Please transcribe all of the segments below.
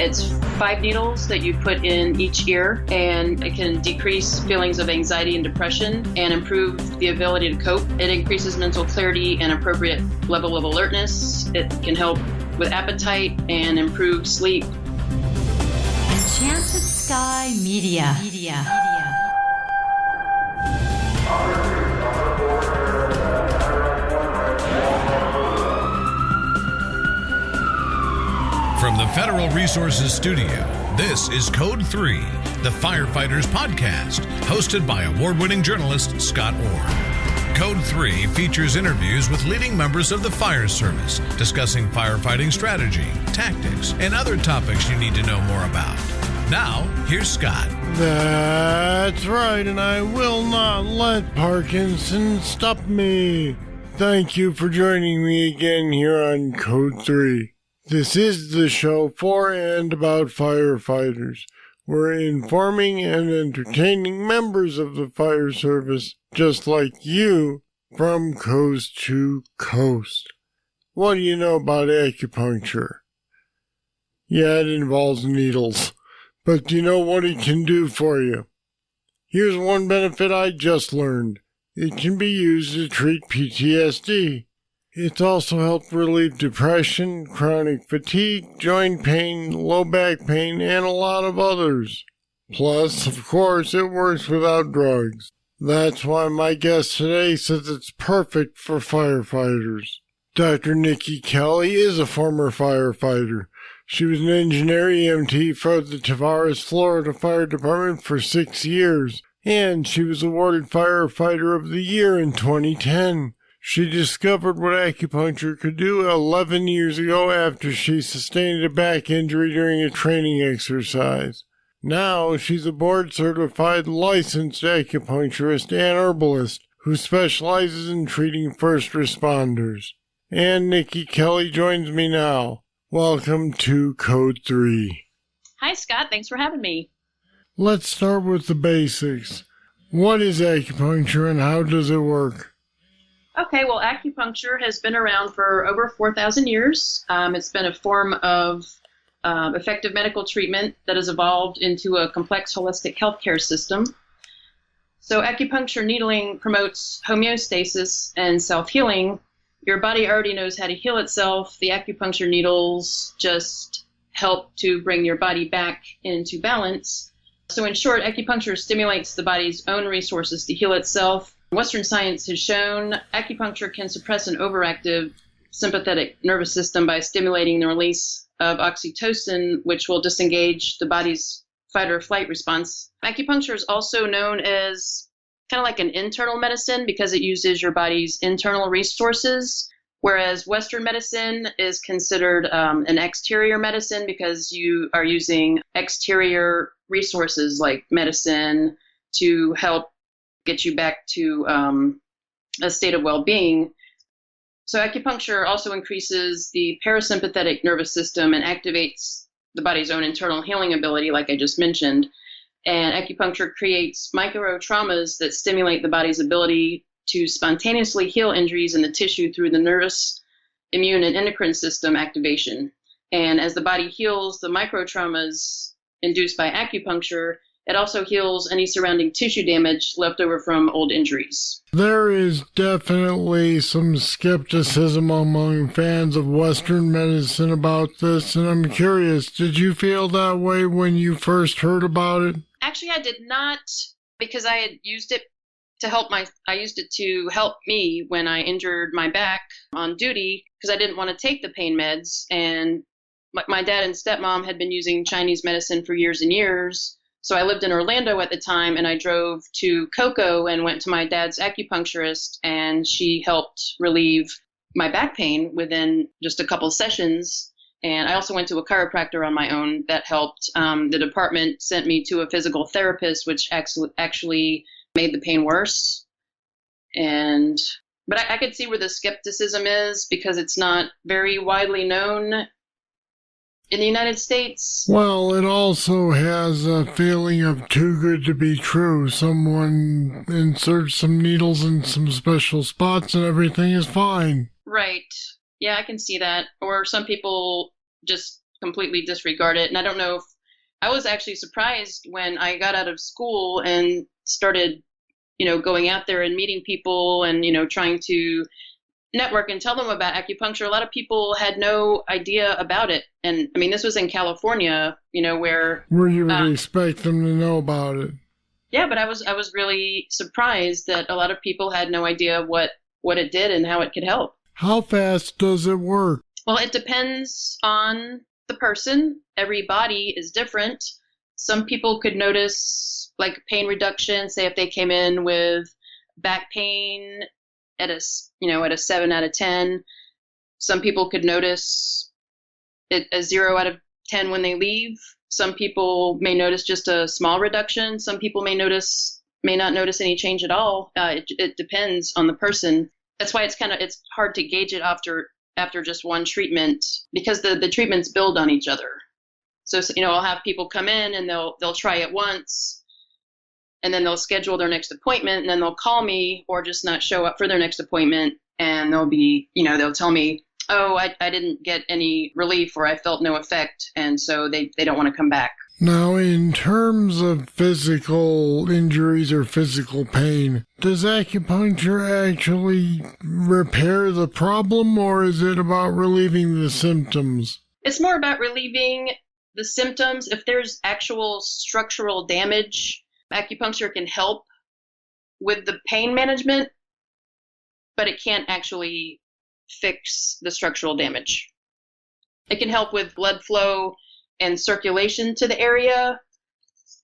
It's 5 needles that you put in each ear, and it can decrease feelings of anxiety and depression and improve the ability to cope. It increases mental clarity and appropriate level of alertness. It can help with appetite and improve sleep. Enchanted Sky Media. From the Federal Resources Studio, this is Code 3, the Firefighters podcast, hosted by award-winning journalist Scott Orr. Code 3 features interviews with leading members of the fire service, discussing firefighting strategy, tactics, and other topics you need to know more about. Now, here's Scott. That's right, and I will not let Parkinson stop me. Thank you for joining me again here on Code 3. This is the show for and about firefighters. We're informing and entertaining members of the fire service, just like you, from coast to coast. What do you know about acupuncture? Yeah, it involves needles. But do you know what it can do for you? Here's one benefit I just learned. It can be used to treat PTSD. It's also helped relieve depression, chronic fatigue, joint pain, low back pain, and a lot of others. Plus, of course, it works without drugs. That's why my guest today says it's perfect for firefighters. Dr. Nikki Kelly is a former firefighter. She was an engineer EMT for the Tavares, Florida Fire Department for 6 years, and she was awarded Firefighter of the Year in 2010. She discovered what acupuncture could do 11 years ago after she sustained a back injury during a training exercise. Now she's a board-certified licensed acupuncturist and herbalist who specializes in treating first responders. And Nikki Kelly joins me now. Welcome to Code 3. Hi, Scott. Thanks for having me. Let's start with the basics. What is acupuncture and how does it work? Okay, well, acupuncture has been around for over 4,000 years. It's been a form of effective medical treatment that has evolved into a complex holistic healthcare system. So acupuncture needling promotes homeostasis and self-healing. Your body already knows how to heal itself. The acupuncture needles just help to bring your body back into balance. So in short, acupuncture stimulates the body's own resources to heal itself. Western science has shown acupuncture can suppress an overactive sympathetic nervous system by stimulating the release of oxytocin, which will disengage the body's fight or flight response. Acupuncture is also known as kind of like an internal medicine because it uses your body's internal resources, whereas Western medicine is considered an exterior medicine because you are using exterior resources like medicine to help get you back to a state of well-being. So acupuncture also increases the parasympathetic nervous system and activates the body's own internal healing ability, like I just mentioned. And acupuncture creates micro-traumas that stimulate the body's ability to spontaneously heal injuries in the tissue through the nervous, immune, and endocrine system activation. And as the body heals the micro-traumas induced by acupuncture, it also heals any surrounding tissue damage left over from old injuries. There is definitely some skepticism among fans of Western medicine about this, and I'm curious, did you feel that way when you first heard about it? Actually, I did not, because I had used it to help me when I injured my back on duty, because I didn't want to take the pain meds, and my dad and stepmom had been using Chinese medicine for years and years. So I lived in Orlando at the time, and I drove to Cocoa and went to my dad's acupuncturist, and she helped relieve my back pain within just a couple sessions. And I also went to a chiropractor on my own that helped. The department sent me to a physical therapist, which actually made the pain worse. But I could see where the skepticism is because it's not very widely known in the United States. Well, it also has a feeling of too good to be true. Someone inserts some needles in some special spots and everything is fine. Right. Yeah, I can see that. Or some people just completely disregard it. And I don't know if I was actually surprised when I got out of school and started, going out there and meeting people and, trying to network and tell them about acupuncture. A lot of people had no idea about it. And I mean, this was in California, where you would expect them to know about it. Yeah, but I was really surprised that a lot of people had no idea what it did and how it could help. How fast does it work? Well, it depends on the person. Every body is different. Some people could notice like pain reduction, say if they came in with back pain at a 7 out of 10. Some people could notice it a 0 out of 10 when they leave. Some people may notice just a small reduction. Some people may not notice any change at all. It depends on the person. That's why it's hard to gauge it after just one treatment, because the treatments build on each other. So I'll have people come in and they'll try it once, and then they'll schedule their next appointment, and then they'll call me or just not show up for their next appointment, and they'll tell me, oh, I didn't get any relief, or I felt no effect, and so they don't want to come back. Now, in terms of physical injuries or physical pain, does acupuncture actually repair the problem, or is it about relieving the symptoms? It's more about relieving the symptoms. If there's actual structural damage, acupuncture can help with the pain management, but it can't actually fix the structural damage. It can help with blood flow and circulation to the area,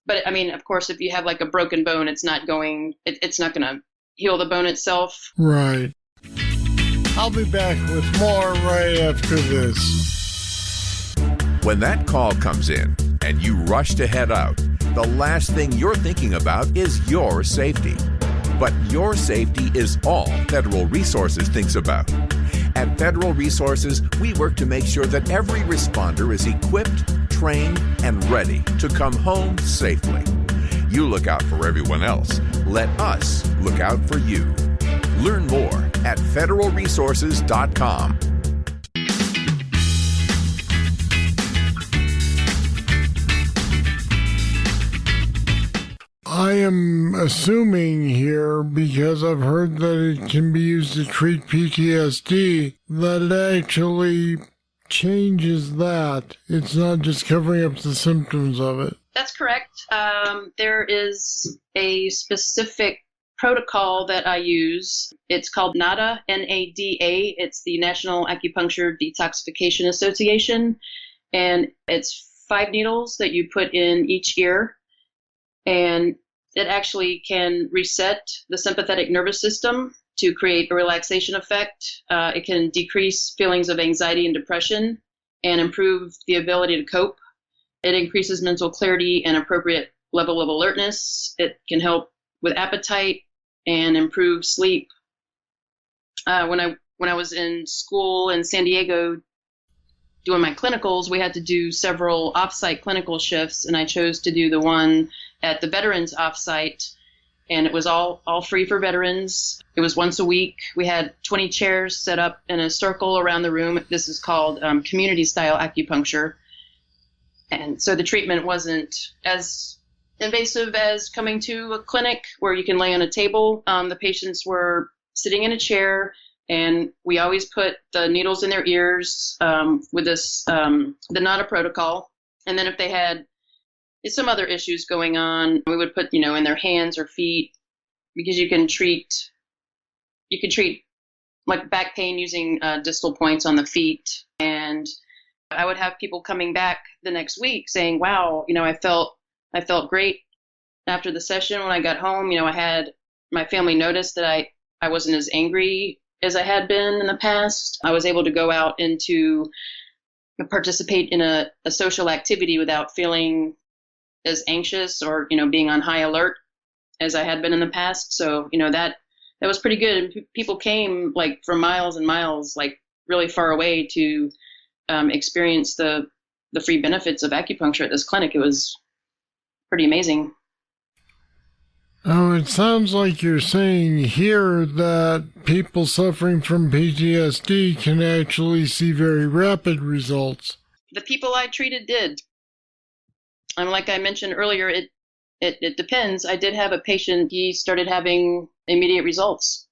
but I mean, of course, if you have like a broken bone, it's not going to heal the bone itself. Right. I'll be back with more right after this. When that call comes in and you rush to head out, the last thing you're thinking about is your safety. But your safety is all Federal Resources thinks about. At Federal Resources, we work to make sure that every responder is equipped, trained, and ready to come home safely. You look out for everyone else. Let us look out for you. Learn more at federalresources.com. I am assuming here, because I've heard that it can be used to treat PTSD, that it actually changes that. It's not just covering up the symptoms of it. That's correct. There is a specific protocol that I use. It's called NADA, N-A-D-A. It's the National Acupuncture Detoxification Association. And it's 5 needles that you put in each ear. And it actually can reset the sympathetic nervous system to create a relaxation effect. It can decrease feelings of anxiety and depression and improve the ability to cope. It increases mental clarity and appropriate level of alertness. It can help with appetite and improve sleep. When I was in school in San Diego doing my clinicals, we had to do several off-site clinical shifts, and I chose to do the one at the veterans off-site, and it was all free for veterans. It was once a week. We had 20 chairs set up in a circle around the room. This is called community-style acupuncture. And so the treatment wasn't as invasive as coming to a clinic where you can lay on a table. The patients were sitting in a chair, and we always put the needles in their ears with this the NADA protocol. And then if they had some other issues going on, we would put, in their hands or feet, because you can treat like back pain using distal points on the feet. And I would have people coming back the next week saying, wow, I felt great after the session. When I got home, I had my family notice that I wasn't as angry as I had been in the past. I was able to go out and to participate in a social activity without feeling as anxious or, being on high alert as I had been in the past. So, that was pretty good. And people came like from miles and miles, like really far away to experience the free benefits of acupuncture at this clinic. It was pretty amazing. Oh, it sounds like you're saying here that people suffering from PTSD can actually see very rapid results. The people I treated did. And like I mentioned earlier, it depends. I did have a patient, he started having immediate results.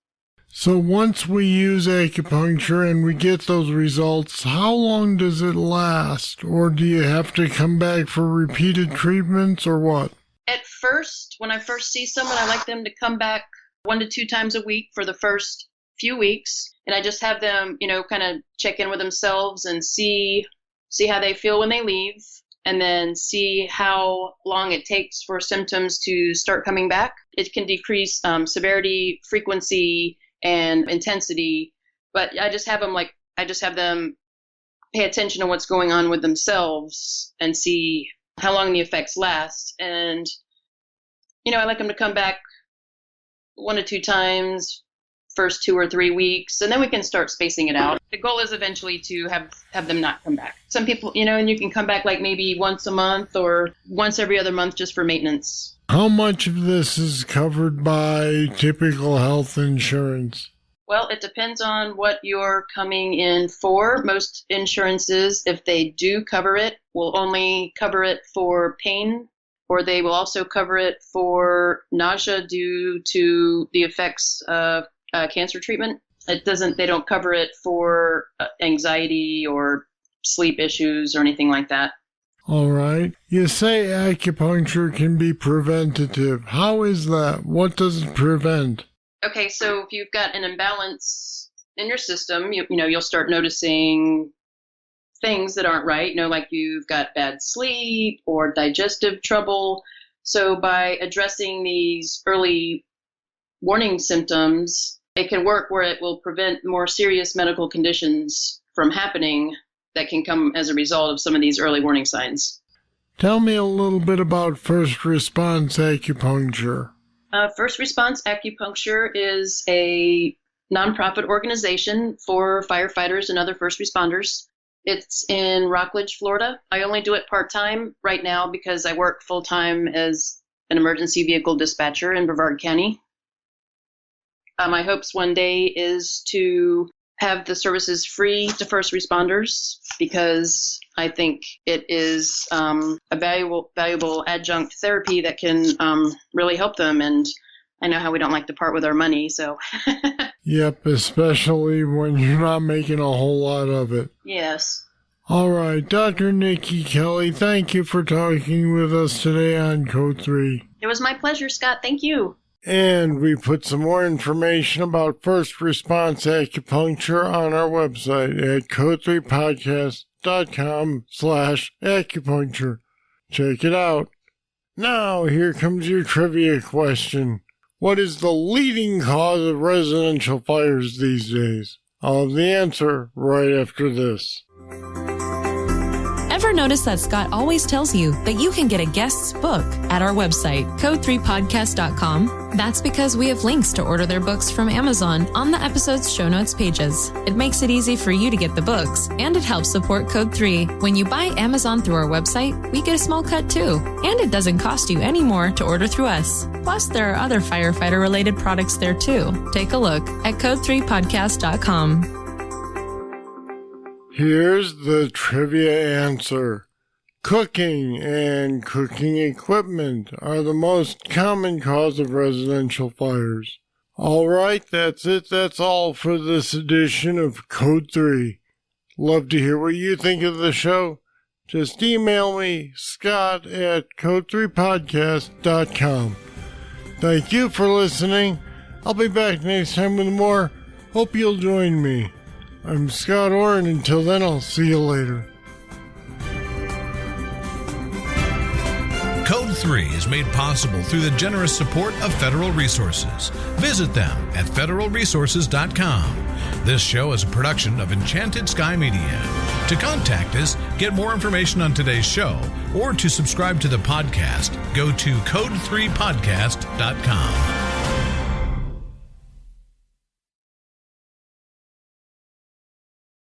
So once we use acupuncture and we get those results, how long does it last? Or do you have to come back for repeated treatments or what? At first, when I first see someone, I like them to come back 1 to 2 times a week for the first few weeks. And I just have them, kind of check in with themselves and see how they feel when they leave, and then see how long it takes for symptoms to start coming back. It can decrease severity, frequency, and intensity, but I just have them pay attention to what's going on with themselves and see how long the effects last. And, I like them to come back 1 to 2 times, first 2 or 3 weeks, and then we can start spacing it out. The goal is eventually to have them not come back. Some people, and you can come back like maybe once a month or once every other month just for maintenance. How much of this is covered by typical health insurance? Well, it depends on what you're coming in for. Most insurances, if they do cover it, will only cover it for pain, or they will also cover it for nausea due to the effects of cancer treatment. They don't cover it for anxiety or sleep issues or anything like that. All right. You say acupuncture can be preventative. How is that? What does it prevent? Okay, so if you've got an imbalance in your system, you'll start noticing things that aren't right, like you've got bad sleep or digestive trouble. So by addressing these early warning symptoms, it can work where it will prevent more serious medical conditions from happening that can come as a result of some of these early warning signs. Tell me a little bit about first response acupuncture. First Response Acupuncture is a nonprofit organization for firefighters and other first responders. It's in Rockledge, Florida. I only do it part-time right now because I work full-time as an emergency vehicle dispatcher in Brevard County. My hopes one day is to have the services free to first responders, because I think it is a valuable adjunct therapy that can really help them. And I know how we don't like to part with our money, so. Yep, especially when you're not making a whole lot of it. Yes. All right, Dr. Nikki Kelly, thank you for talking with us today on Code 3. It was my pleasure, Scott. Thank you. And we put some more information about first response acupuncture on our website at code3podcast.com/acupuncture. Check it out. Now, here comes your trivia question. What is the leading cause of residential fires these days? I'll have the answer right after this. Ever notice that Scott always tells you that you can get a guest's book at our website, code3podcast.com? That's because we have links to order their books from Amazon on the episode's show notes pages. It makes it easy for you to get the books, and it helps support Code 3. When you buy Amazon through our website, we get a small cut too, and it doesn't cost you any more to order through us. Plus, there are other firefighter-related products there too. Take a look at code3podcast.com. Here's the trivia answer. Cooking and cooking equipment are the most common cause of residential fires. All right, that's it. That's all for this edition of Code 3. Love to hear what you think of the show. Just email me, Scott at code3podcast.com. Thank you for listening. I'll be back next time with more. Hope you'll join me. I'm Scott Orr, and until then, I'll see you later. Code 3 is made possible through the generous support of Federal Resources. Visit them at federalresources.com. This show is a production of Enchanted Sky Media. To contact us, get more information on today's show, or to subscribe to the podcast, go to code3podcast.com.